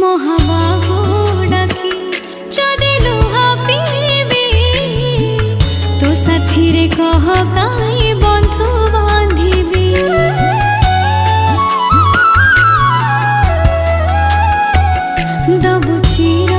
ମହାବାହୁ ଡାକି ଯଦି ଲୁହ ପିଇବି ତୋ ସାଥିରେ କହ କାହିଁ ବନ୍ଧୁ ବାନ୍ଧିବି। ଦବୁ ଚିର